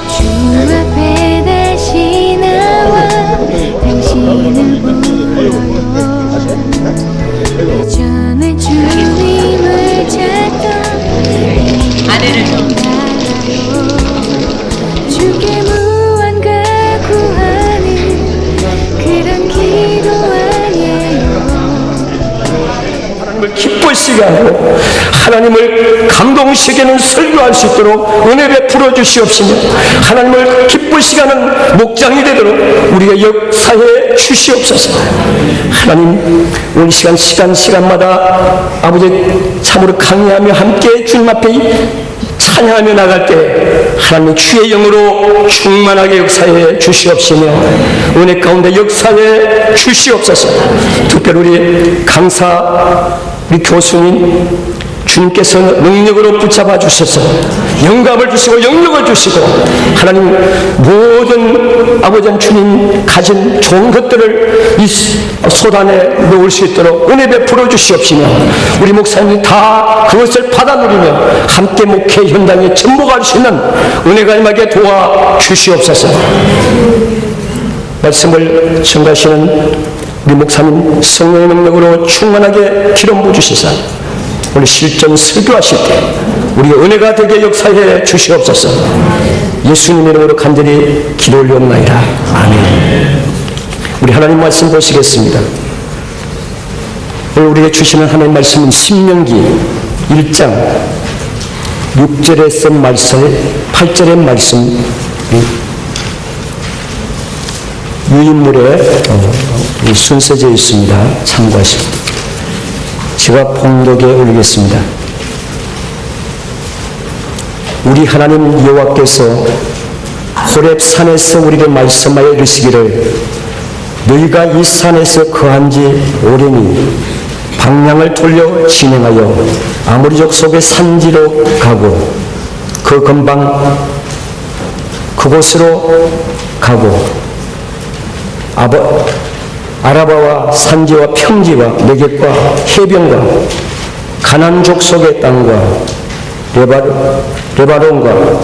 주 앞에 다시 나와 당신을 보고 예전에 주님을 찾던 아내를 주께 무언가 구하는 그런 기도 아니에요. 하나님을 기쁘시게 하고 하나님을 감동시게 하는 설교할 수 있도록 은혜 베풀어 주시옵시며 하나님을 기쁘시게 하는 목장이 되도록 우리가 역사해 주시옵소서. 하나님 오늘 시간마다 아버지 참으로 강의하며 함께 주님 앞에 찬양하며 나갈 때 하나님 주의 영으로 충만하게 역사해 주시옵시며 은혜 가운데 역사해 주시옵소서. 특별히 우리 강사 우리 교수님 주님께서 능력으로 붙잡아 주셔서 영감을 주시고 영력을 주시고 하나님 모든 아버지 주님 가진 좋은 것들을 이 소단에 놓을 수 있도록 은혜 베풀어 주시옵시며 우리 목사님이 다 그것을 받아 누리며 함께 목회 현장에 전복할 수 있는 은혜가 임하게 도와 주시옵소서. 말씀을 전가하시는 우리 목사님 성령의 능력으로 충만하게 기름 부으시사 우리 실전 설교하실 때 우리가 은혜가 되게 역사해 주시옵소서. 예수님 이름으로 간절히 기도 올리옵나이다. 아멘. 우리 하나님 말씀 보시겠습니다. 오늘 우리에게 주시는 하나님 말씀은 신명기 1장 6절에서 말씀 8절의 말씀 유인물에 순서되어 있습니다. 참고하십시오. 제가 봉독에 올리겠습니다. 우리 하나님 여호와께서 호렙 산에서 우리에게 말씀하여 이르시기를 너희가 이 산에서 거한 지 오래니 방향을 돌려 진행하여 아모리족 속의 산지로 가고 그 근방 그곳으로 가고 아라바와 산지와 평지와 내겝과 해변과 가나안 족속의 땅과 레바논과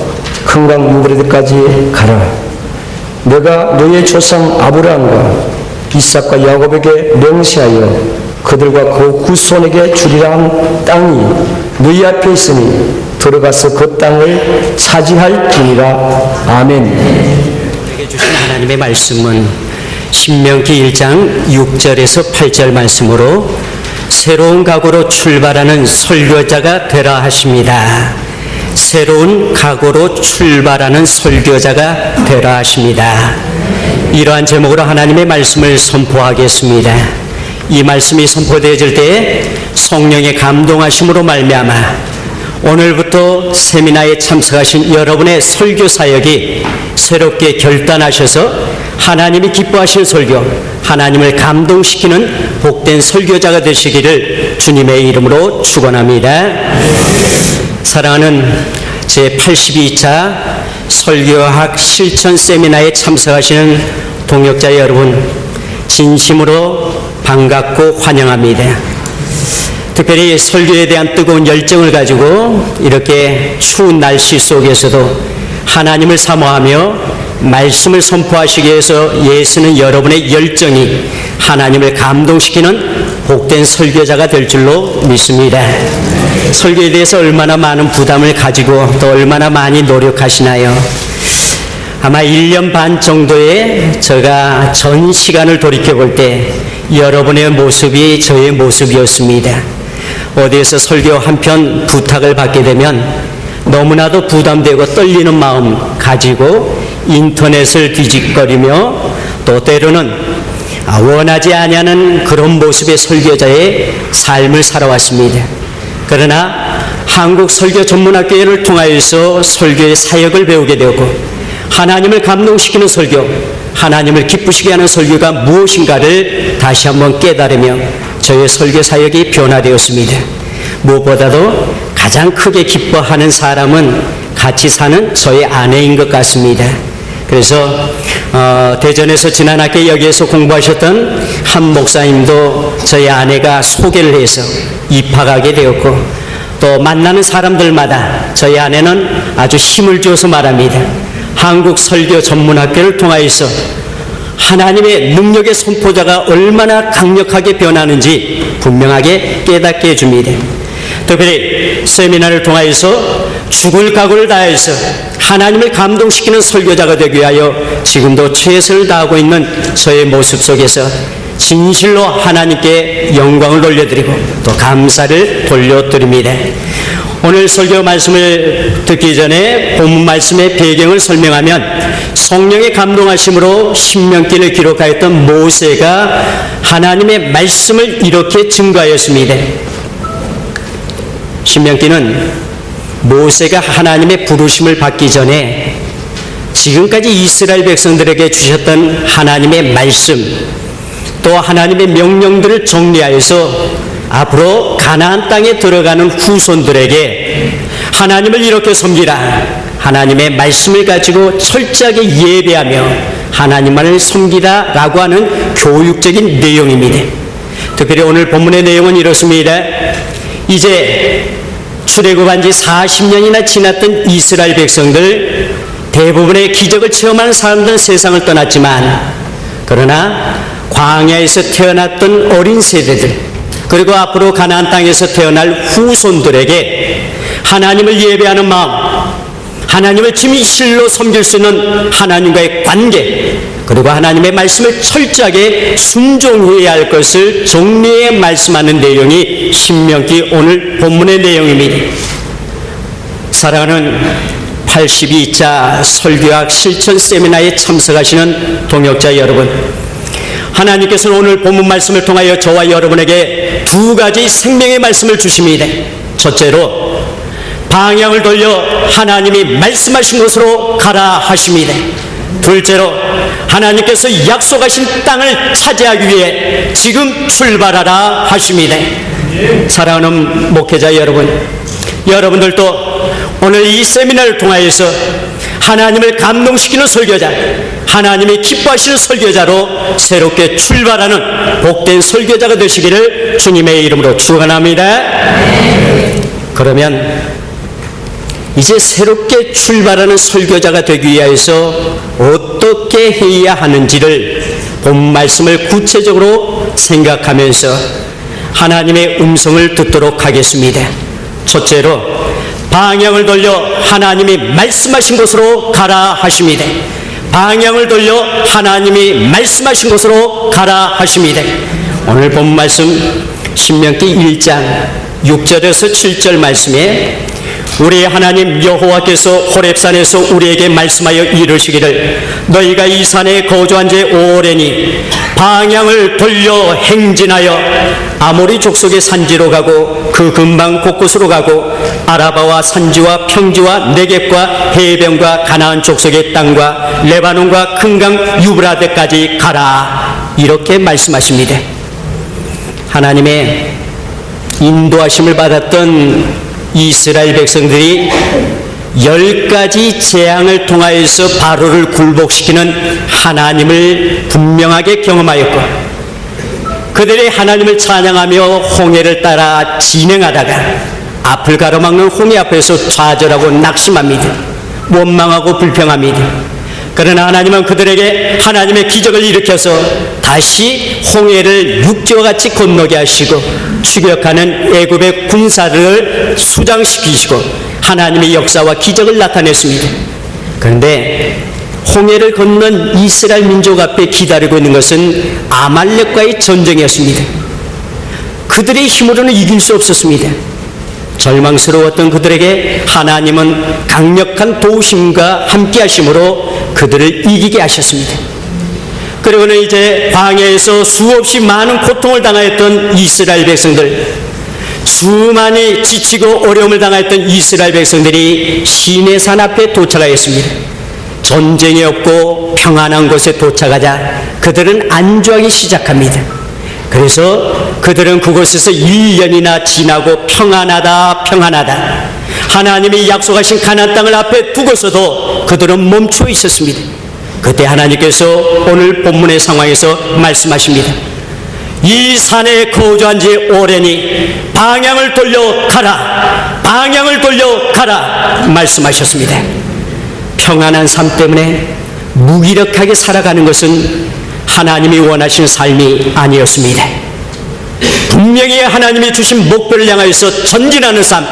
큰강 유브라데까지 가라. 내가 너의 조상 아브라함과 이삭과 야곱에게 맹세하여 그들과 그 후손에게 주리라 한 땅이 너희 앞에 있으니 들어가서 그 땅을 차지할지니라. 아멘. 우리에게 주신 하나님의 말씀은 신명기 1장 6절에서 8절 말씀으로 새로운 각오로 출발하는 설교자가 되라 하십니다. 새로운 각오로 출발하는 설교자가 되라 하십니다. 이러한 제목으로 하나님의 말씀을 선포하겠습니다. 이 말씀이 선포되어질 때에 성령의 감동하심으로 말미암아 오늘부터 세미나에 참석하신 여러분의 설교 사역이 새롭게 결단하셔서 하나님이 기뻐하시는 설교, 하나님을 감동시키는 복된 설교자가 되시기를 주님의 이름으로 축원합니다. 사랑하는 제82차 설교학 실천 세미나에 참석하시는 동역자 여러분, 진심으로 반갑고 환영합니다. 특별히 설교에 대한 뜨거운 열정을 가지고 이렇게 추운 날씨 속에서도 하나님을 사모하며 말씀을 선포하시기 위해서 애쓰는 여러분의 열정이 하나님을 감동시키는 복된 설교자가 될 줄로 믿습니다. 설교에 대해서 얼마나 많은 부담을 가지고 또 얼마나 많이 노력하시나요? 아마 1년 반 정도의 제가 전 시간을 돌이켜볼 때 여러분의 모습이 저의 모습이었습니다. 어디에서 설교 한 편 부탁을 받게 되면 너무나도 부담되고 떨리는 마음 가지고 인터넷을 뒤적거리며 또 때로는 원하지 아니하는 그런 모습의 설교자의 삶을 살아왔습니다. 그러나 한국 설교 전문학교를 통하여서 설교의 사역을 배우게 되고 하나님을 감동시키는 설교, 하나님을 기쁘시게 하는 설교가 무엇인가를 다시 한번 깨달으며 저의 설교 사역이 변화되었습니다. 무엇보다도 가장 크게 기뻐하는 사람은 같이 사는 저의 아내인 것 같습니다. 그래서 대전에서 지난 학기 여기에서 공부하셨던 한 목사님도 저희 아내가 소개를 해서 입학하게 되었고 또 만나는 사람들마다 저희 아내는 아주 힘을 주어서 말합니다. 한국 설교 전문학교를 통하여서 하나님의 능력의 선포자가 얼마나 강력하게 변하는지 분명하게 깨닫게 해줍니다. 특별히 세미나를 통하여서 죽을 각오를 다해서 하나님을 감동시키는 설교자가 되기 위하여 지금도 최선을 다하고 있는 저의 모습 속에서 진실로 하나님께 영광을 돌려드리고 또 감사를 돌려드립니다. 오늘 설교 말씀을 듣기 전에 본문 말씀의 배경을 설명하면 성령의 감동하심으로 신명기를 기록하였던 모세가 하나님의 말씀을 이렇게 증거하였습니다. 신명기는 모세가 하나님의 부르심을 받기 전에 지금까지 이스라엘 백성들에게 주셨던 하나님의 말씀 또 하나님의 명령들을 정리하여서 앞으로 가나안 땅에 들어가는 후손들에게 하나님을 이렇게 섬기라, 하나님의 말씀을 가지고 철저하게 예배하며 하나님만을 섬기라 라고 하는 교육적인 내용입니다. 특별히 오늘 본문의 내용은 이렇습니다. 이제 출애굽한 지 40년이나 지났던 이스라엘 백성들, 대부분의 기적을 체험하는 사람들은 세상을 떠났지만 그러나 광야에서 태어났던 어린 세대들 그리고 앞으로 가나안 땅에서 태어날 후손들에게 하나님을 예배하는 마음, 하나님을 진실로 섬길 수 있는 하나님과의 관계 그리고 하나님의 말씀을 철저하게 순종해야 할 것을 정리해 말씀하는 내용이 신명기 오늘 본문의 내용입니다. 사랑하는 82차 설교학 실천 세미나에 참석하시는 동역자 여러분, 하나님께서는 오늘 본문 말씀을 통하여 저와 여러분에게 두 가지 생명의 말씀을 주십니다. 첫째로 방향을 돌려 하나님이 말씀하신 곳으로 가라 하십니다. 둘째로 하나님께서 약속하신 땅을 차지하기 위해 지금 출발하라 하십니다. 사랑하는 목회자 여러분, 여러분들도 오늘 이 세미나를 통하여서 하나님을 감동시키는 설교자, 하나님이 기뻐하시는 설교자로 새롭게 출발하는 복된 설교자가 되시기를 주님의 이름으로 축원합니다. 그러면 이제 새롭게 출발하는 설교자가 되기 위해서 어떻게 해야 하는지를 본 말씀을 구체적으로 생각하면서 하나님의 음성을 듣도록 하겠습니다. 첫째로 방향을 돌려 하나님이 말씀하신 곳으로 가라 하십니다. 방향을 돌려 하나님이 말씀하신 곳으로 가라 하십니다. 오늘 본 말씀 신명기 1장 6절에서 7절 말씀에 우리 하나님 여호와께서 호렙산에서 우리에게 말씀하여 이르시기를 너희가 이 산에 거주한 지 오래니 방향을 돌려 행진하여 아모리 족속의 산지로 가고 그 근방 곳곳으로 가고 아라바와 산지와 평지와 네겝과 해변과 가나안 족속의 땅과 레바논과 큰 강 유브라데까지 가라, 이렇게 말씀하십니다. 하나님의 인도하심을 받았던 이스라엘 백성들이 10가지 재앙을 통하여서 바로를 굴복시키는 하나님을 분명하게 경험하였고 그들이 하나님을 찬양하며 홍해를 따라 진행하다가 앞을 가로막는 홍해 앞에서 좌절하고 낙심합니다. 원망하고 불평합니다. 그러나 하나님은 그들에게 하나님의 기적을 일으켜서 다시 홍해를 육지와 같이 건너게 하시고 추격하는 애굽의 군사를 수장시키시고 하나님의 역사와 기적을 나타냈습니다. 그런데 홍해를 건넌 이스라엘 민족 앞에 기다리고 있는 것은 아말렉과의 전쟁이었습니다. 그들의 힘으로는 이길 수 없었습니다. 절망스러웠던 그들에게 하나님은 강력한 도우심과 함께 하심으로 그들을 이기게 하셨습니다. 그리고는 이제 광야에서 수없이 많은 고통을 당하였던 이스라엘 백성들, 수많이 지치고 어려움을 당하였던 이스라엘 백성들이 시내산 앞에 도착하였습니다. 전쟁이 없고 평안한 곳에 도착하자 그들은 안주하기 시작합니다. 그래서 그들은 그곳에서 1년이나 지나고 평안하다 하나님이 약속하신 가나안 땅을 앞에 두고서도 그들은 멈추어 있었습니다. 그때 하나님께서 오늘 본문의 상황에서 말씀하십니다. 이 산에 거주한 지 오래니 방향을 돌려 가라, 방향을 돌려 가라 말씀하셨습니다. 평안한 삶 때문에 무기력하게 살아가는 것은 하나님이 원하시는 삶이 아니었습니다. 분명히 하나님이 주신 목표를 향하여서 전진하는 삶,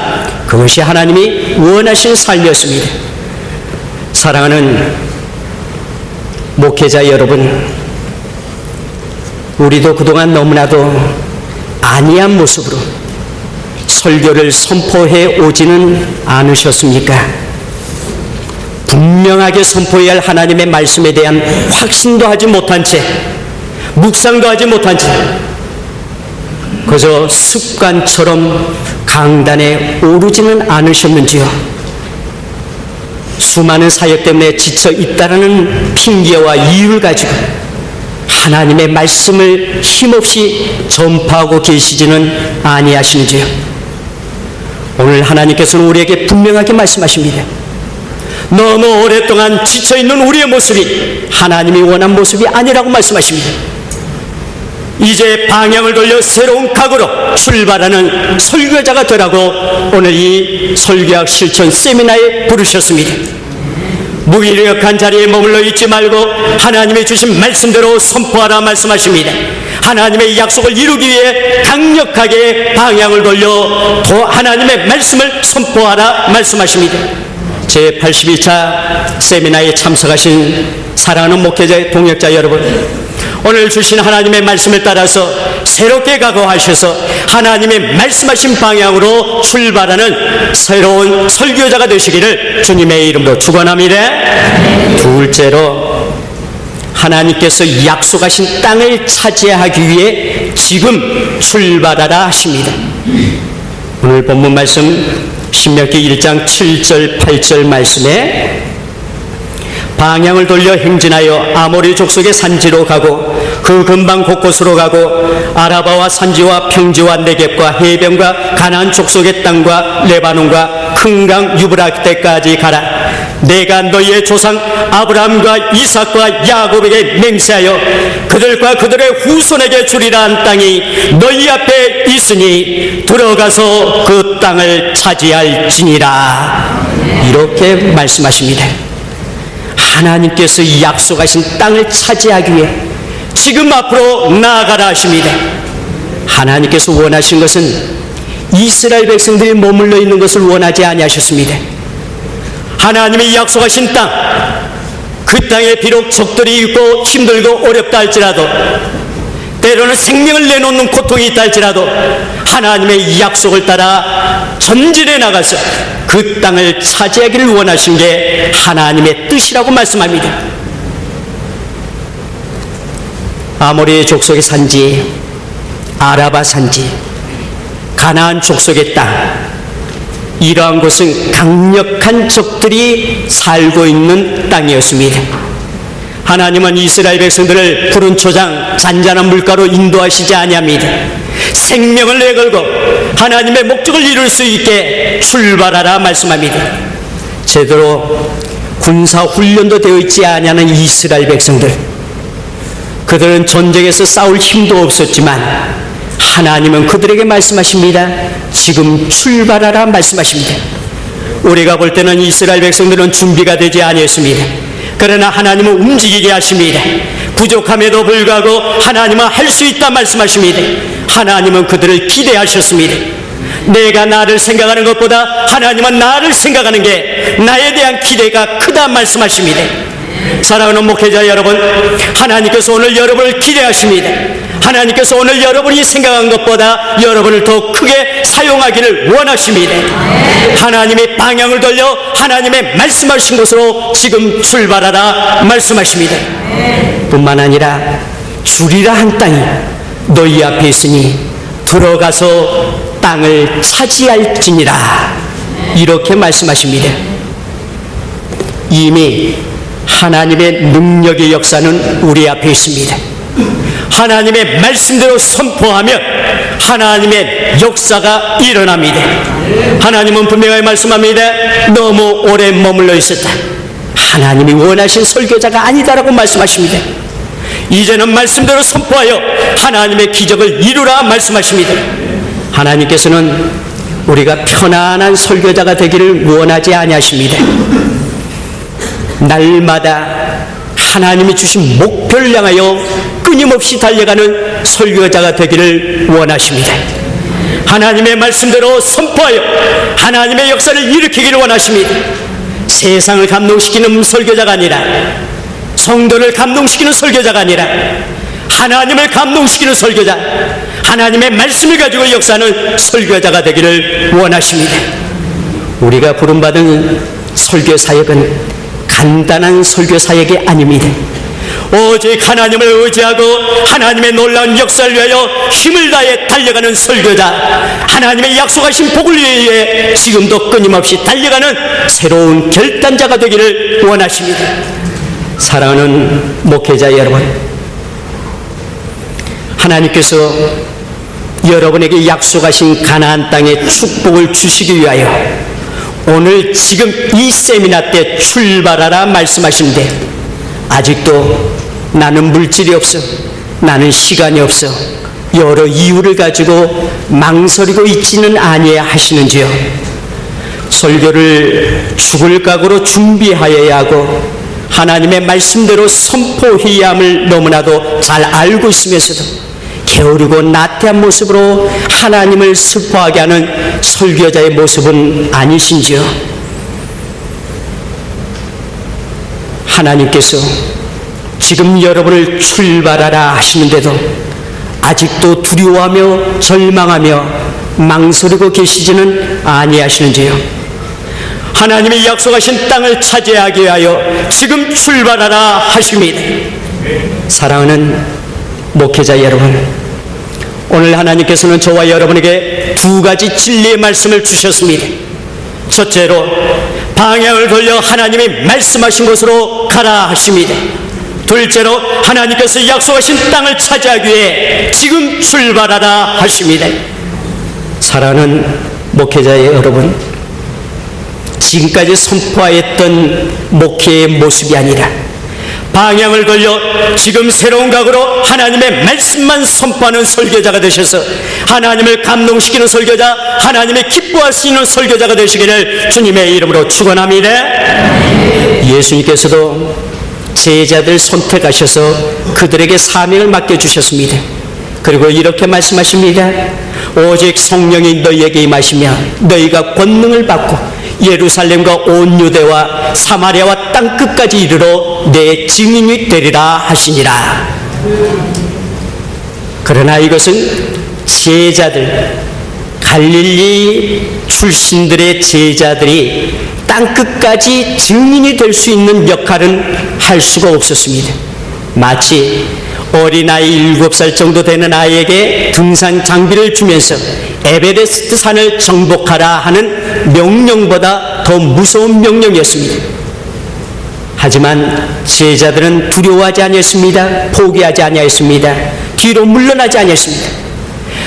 그것이 하나님이 원하시는 삶이었습니다. 사랑하는 목회자 여러분, 우리도 그동안 너무나도 안이한 모습으로 설교를 선포해 오지는 않으셨습니까? 분명하게 선포해야 할 하나님의 말씀에 대한 확신도 하지 못한 채, 묵상도 하지 못한 채 그저 습관처럼 강단에 오르지는 않으셨는지요? 수많은 사역 때문에 지쳐 있다라는 핑계와 이유를 가지고 하나님의 말씀을 힘없이 전파하고 계시지는 아니하시는지요? 오늘 하나님께서는 우리에게 분명하게 말씀하십니다. 너무 오랫동안 지쳐있는 우리의 모습이 하나님이 원한 모습이 아니라고 말씀하십니다. 이제 방향을 돌려 새로운 각오로 출발하는 설교자가 되라고 오늘 이 설교학 실천 세미나에 부르셨습니다. 무기력한 자리에 머물러 있지 말고 하나님이 주신 말씀대로 선포하라 말씀하십니다. 하나님의 약속을 이루기 위해 강력하게 방향을 돌려 하나님의 말씀을 선포하라 말씀하십니다. 제82차 세미나에 참석하신 사랑하는 목회자 동역자 여러분, 오늘 주신 하나님의 말씀을 따라서 새롭게 각오하셔서 하나님의 말씀하신 방향으로 출발하는 새로운 설교자가 되시기를 주님의 이름으로 축원합니다. 둘째로, 하나님께서 약속하신 땅을 차지하기 위해 지금 출발하라 하십니다. 오늘 본문 말씀 신명기 1장 7절 8절 말씀에 방향을 돌려 행진하여 아모리 족속의 산지로 가고 그 근방 곳곳으로 가고 아라바와 산지와 평지와 네겝과 해변과 가나안 족속의 땅과 레바논과 큰 강 유브라데까지 가라. 내가 너희의 조상 아브라함과 이삭과 야곱에게 맹세하여 그들과 그들의 후손에게 주리라 한 땅이 너희 앞에 있으니 들어가서 그 땅을 차지할지니라. 이렇게 말씀하십니다. 하나님께서 약속하신 땅을 차지하기 위해 지금 앞으로 나아가라 하십니다. 하나님께서 원하신 것은 이스라엘 백성들이 머물러 있는 것을 원하지 아니하셨습니다. 하나님이 약속하신 땅, 그 땅에 비록 적들이 있고 힘들고 어렵다 할지라도, 때로는 생명을 내놓는 고통이 있다 할지라도 하나님의 약속을 따라 전진해 나가서 그 땅을 차지하기를 원하신 게 하나님의 뜻이라고 말씀합니다. 아모리 족속의 산지, 아라바 산지, 가나안 족속의 땅, 이러한 곳은 강력한 적들이 살고 있는 땅이었습니다. 하나님은 이스라엘 백성들을 푸른 초장 잔잔한 물가로 인도하시지 아니합니다. 생명을 내걸고 하나님의 목적을 이룰 수 있게 출발하라 말씀합니다. 제대로 군사 훈련도 되어 있지 아니하는 이스라엘 백성들, 그들은 전쟁에서 싸울 힘도 없었지만 하나님은 그들에게 말씀하십니다. 지금 출발하라 말씀하십니다. 우리가 볼 때는 이스라엘 백성들은 준비가 되지 아니했습니다. 그러나 하나님은 움직이게 하십니다. 부족함에도 불구하고 하나님은 할 수 있다 말씀하십니다. 하나님은 그들을 기대하셨습니다. 내가 나를 생각하는 것보다 하나님은 나를 생각하는 게 나에 대한 기대가 크다 말씀하십니다. 사랑하는 목회자 여러분, 하나님께서 오늘 여러분을 기대하십니다. 하나님께서 오늘 여러분이 생각한 것보다 여러분을 더 크게 사용하기를 원하십니다. 하나님의 방향을 돌려 하나님의 말씀하신 곳으로 지금 출발하라 말씀하십니다. 뿐만 아니라 주리라 한 땅이 너희 앞에 있으니 들어가서 땅을 차지할지니라. 이렇게 말씀하십니다. 이미 하나님의 능력의 역사는 우리 앞에 있습니다. 하나님의 말씀대로 선포하면 하나님의 역사가 일어납니다. 하나님은 분명하게 말씀합니다. 너무 오래 머물러 있었다, 하나님이 원하신 설교자가 아니다라고 말씀하십니다. 이제는 말씀대로 선포하여 하나님의 기적을 이루라 말씀하십니다. 하나님께서는 우리가 편안한 설교자가 되기를 원하지 아니하십니다. 날마다 하나님이 주신 목표를 향하여 끊임없이 달려가는 설교자가 되기를 원하십니다. 하나님의 말씀대로 선포하여 하나님의 역사를 일으키기를 원하십니다. 세상을 감동시키는 설교자가 아니라, 성도를 감동시키는 설교자가 아니라 하나님을 감동시키는 설교자, 하나님의 말씀을 가지고 역사하는 설교자가 되기를 원하십니다. 우리가 부름받은 설교 사역은 간단한 설교 사역이 아닙니다. 오직 하나님을 의지하고 하나님의 놀라운 역사를 위하여 힘을 다해 달려가는 설교자, 하나님의 약속하신 복을 위해 지금도 끊임없이 달려가는 새로운 결단자가 되기를 원하십니다. 사랑하는 목회자 여러분, 하나님께서 여러분에게 약속하신 가나안 땅의 축복을 주시기 위하여 오늘 지금 이 세미나 때 출발하라 말씀하시는데, 아직도 나는 물질이 없어, 나는 시간이 없어, 여러 이유를 가지고 망설이고 있지는 아니해야 하시는지요? 설교를 죽을 각오로 준비하여야 하고 하나님의 말씀대로 선포해야 함을 너무나도 잘 알고 있으면서도 게으르고 나태한 모습으로 하나님을 슬퍼하게 하는 설교자의 모습은 아니신지요? 하나님께서 지금 여러분을 출발하라 하시는데도 아직도 두려워하며 절망하며 망설이고 계시지는 아니하시는지요? 하나님이 약속하신 땅을 차지하기 위하여 지금 출발하라 하십니다. 사랑하는 목회자 여러분, 오늘 하나님께서는 저와 여러분에게 두 가지 진리의 말씀을 주셨습니다. 첫째로 방향을 돌려 하나님이 말씀하신 곳으로 가라 하십니다. 둘째로 하나님께서 약속하신 땅을 차지하기 위해 지금 출발하라 하십니다. 사랑하는 목회자 여러분, 지금까지 선포하였던 목회의 모습이 아니라 방향을 돌려 지금 새로운 각오로 하나님의 말씀만 선포하는 설교자가 되셔서 하나님을 감동시키는 설교자, 하나님의 기뻐하시는 설교자가 되시기를 주님의 이름으로 축원합니다. 예수님께서도 제자들 선택하셔서 그들에게 사명을 맡겨주셨습니다. 그리고 이렇게 말씀하십니다. 오직 성령이 너희에게 임하시며 너희가 권능을 받고 예루살렘과 온 유대와 사마리아와 땅끝까지 이르러 내 증인이 되리라 하시니라. 그러나 이것은 제자들, 갈릴리 출신들의 제자들이 땅끝까지 증인이 될 수 있는 역할은 할 수가 없었습니다. 마치 어린아이 7살 정도 되는 아이에게 등산 장비를 주면서 에베레스트 산을 정복하라 하는 명령보다 더 무서운 명령이었습니다. 하지만 제자들은 두려워하지 아니했습니다. 포기하지 아니했습니다. 뒤로 물러나지 아니했습니다.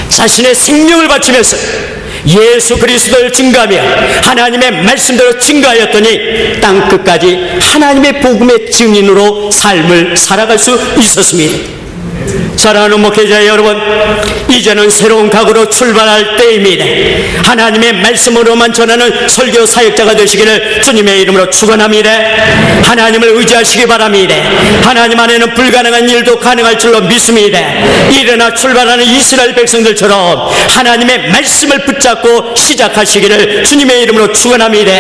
자신의 생명을 바치면서 예수 그리스도를 증거하며 하나님의 말씀대로 증거하였더니 땅끝까지 하나님의 복음의 증인으로 삶을 살아갈 수 있었습니다. 사랑하는 목회자 여러분, 이제는 새로운 각오로 출발할 때입니다. 하나님의 말씀으로만 전하는 설교 사역자가 되시기를 주님의 이름으로 축원합니다. 하나님을 의지하시기 바랍니다. 하나님 안에는 불가능한 일도 가능할 줄로 믿습니다. 일어나 출발하는 이스라엘 백성들처럼 하나님의 말씀을 붙잡고 시작하시기를 주님의 이름으로 축원합니다.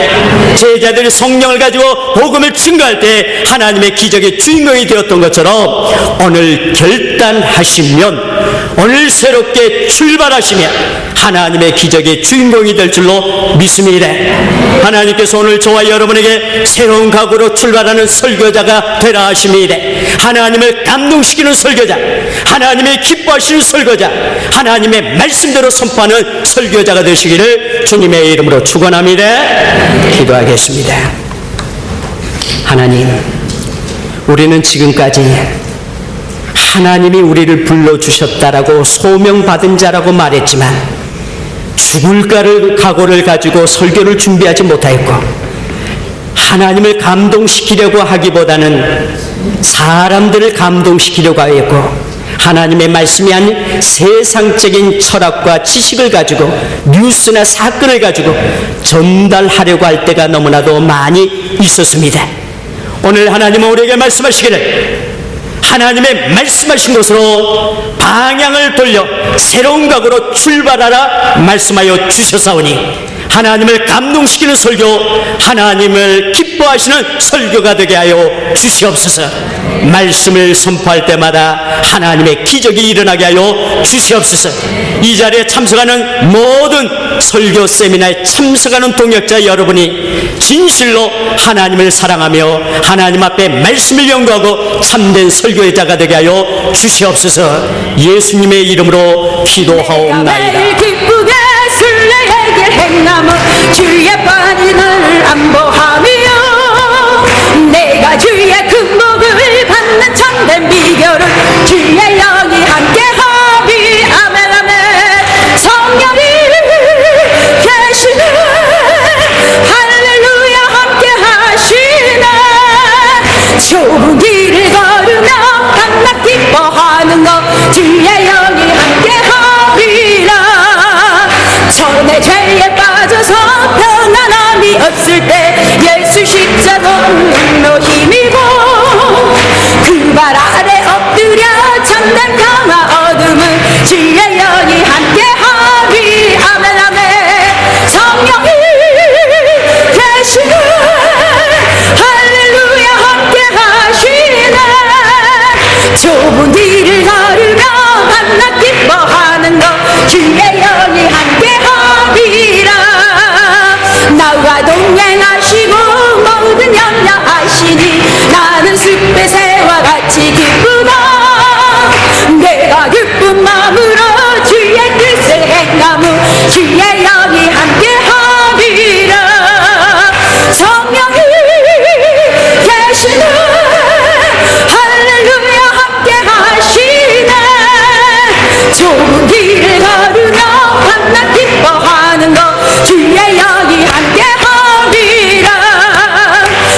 제자들이 성령을 가지고 복음을 증거할 때 하나님의 기적의 주인공이 되었던 것처럼 오늘 결단하시면, 오늘 새롭게 출발하시면 하나님의 기적의 주인공이 될 줄로 믿습니다. 하나님께서 오늘 저와 여러분에게 새로운 각오로 출발하는 설교자가 되라 하십니다. 하나님을 감동시키는 설교자, 하나님의 기뻐하시는 설교자, 하나님의 말씀대로 선포하는 설교자가 되시기를 주님의 이름으로 축원합니다. 기도하겠습니다. 하나님, 우리는 지금까지 하나님이 우리를 불러주셨다라고 소명받은 자라고 말했지만 죽을 각오를 가지고 설교를 준비하지 못하였고 하나님을 감동시키려고 하기보다는 사람들을 감동시키려고 하였고, 하나님의 말씀이 아닌 세상적인 철학과 지식을 가지고 뉴스나 사건을 가지고 전달하려고 할 때가 너무나도 많이 있었습니다. 오늘 하나님은 우리에게 말씀하시기를 하나님의 말씀하신 것으로 방향을 돌려 새로운 각오로 출발하라 말씀하여 주셨사오니, 하나님을 감동시키는 설교, 하나님을 기뻐하시는 설교가 되게 하여 주시옵소서. 말씀을 선포할 때마다 하나님의 기적이 일어나게 하여 주시옵소서. 이 자리에 참석하는 모든 설교 세미나에 참석하는 동역자 여러분이 진실로 하나님을 사랑하며 하나님 앞에 말씀을 연구하고 참된 설교의 자가 되게 하여 주시옵소서. 예수님의 이름으로 기도하옵나이다. 기쁘게 순례의 길 행나무 주의 반인을 안보하며 내가 주의 금복을 받는 참된 비결을 주의 영이 함께하리. 아멘 아멘. 성령이 계시네. 할렐루야 함께하시네. 좁은 길을 걸으며 밤낮 기뻐하는 것 주의 영이 함께하리라. 전에 죄에 빠져서 편안함이 없을 때 예수 십자가로 힘이고 그 발 아래 엎드려 참된 평화 얻음은 주의 영이 함께하리. 아멘 아멘. 성령이 계시네. 할렐루야 함께하시네. 좁은 길을 걸으며 밤낮 기뻐하는 것 주의 영이 함께하리라. 나와 동행하시고 모든 염려하시니 나는 숲의 새와 같이 기쁘다. 내가 기쁜 마음으로 주의 뜻을 행하무 주의 영이 함께하리라. 성령이 계시네. 할렐루야 함께하시네. 좁은 길을 걸으며 밤낮 기뻐하는 것 주의 영이 함께하리라.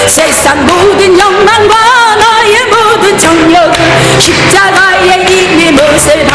세상 모든 욕망과 너의 모든 정욕은 십자가에 이미 못을